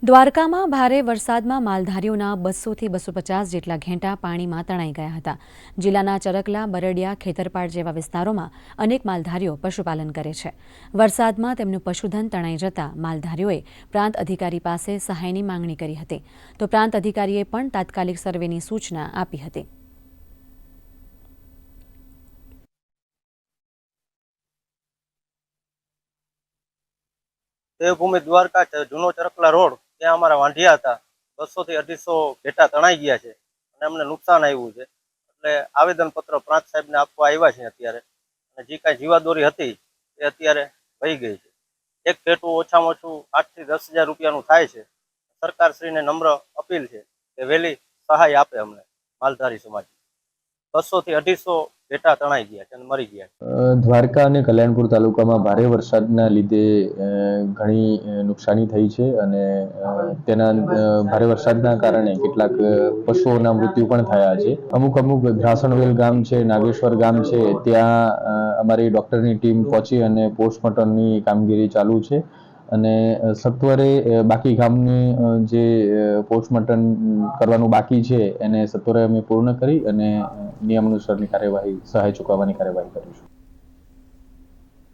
દ્વારકામાં ભારે વરસાદમાં માલધારીઓના 200થી 250 જેટલા ઘેંટા પાણીમાં તણાઈ ગયા હતા। જિલ્લાના ચરકલા, બરડિયા, ખેતરપાડ જેવા વિસ્તારોમાં અનેક માલધારીઓ પશુપાલન કરે છે। વરસાદમાં તેમનું પશુધન તણાઈ જતા માલધારીઓએ પ્રાંત અધિકારી પાસે સહાયની માંગણી કરી હતી, તો પ્રાંત અધિકારીએ પણ તાત્કાલિક સર્વેની સૂચના આપી હતી। દેવભૂમિ દ્વારકા જૂનો ચરકલા રોડ ત્યાં અમારા વાંઢિયા હતા। 200 થી 250 ઘેટા તણાઈ ગયા છે અને અમને નુકસાન આવ્યું છે, એટલે આવેદનપત્ર પ્રાંત સાહેબને આપવા આવ્યા છે અત્યારે। અને જે કાંઈ જીવાદોરી હતી એ અત્યારે વહી ગઈ છે। એક ઘેટું ઓછામાં ઓછું 8 થી 10 હજાર રૂપિયાનું થાય છે। સરકારશ્રીને નમ્ર અપીલ છે કે વહેલી સહાય આપે અમને માલધારી સમાજ। 200 થી 250 ઘેટા તણાઈ ગયા છે અને મરી ગયા છે। દ્વારકા અને કલ્યાણપુર તાલુકામાં ભારે વરસાદના લીધે ઘણી નુકસાની થઈ છે અને તેના ભારે વરસાદના કારણે કેટલાક પશુઓના મૃત્યુ પણ થયા છે। અમુક ઘ્રાસણવેલ ગામ છે, નાગેશ્વર ગામ છે, ત્યાં અમારી ડોક્ટરની ટીમ પહોંચી અને પોસ્ટમોર્ટમની કામગીરી ચાલુ છે અને સત્વરે બાકી ગામની જે પોસ્ટમોર્ટમ કરવાનું બાકી છે એને સત્વરે અમે પૂર્ણ કરી અને નિયમ અનુસારની કાર્યવાહી, સહાય ચૂકવવાની કાર્યવાહી કરીશું।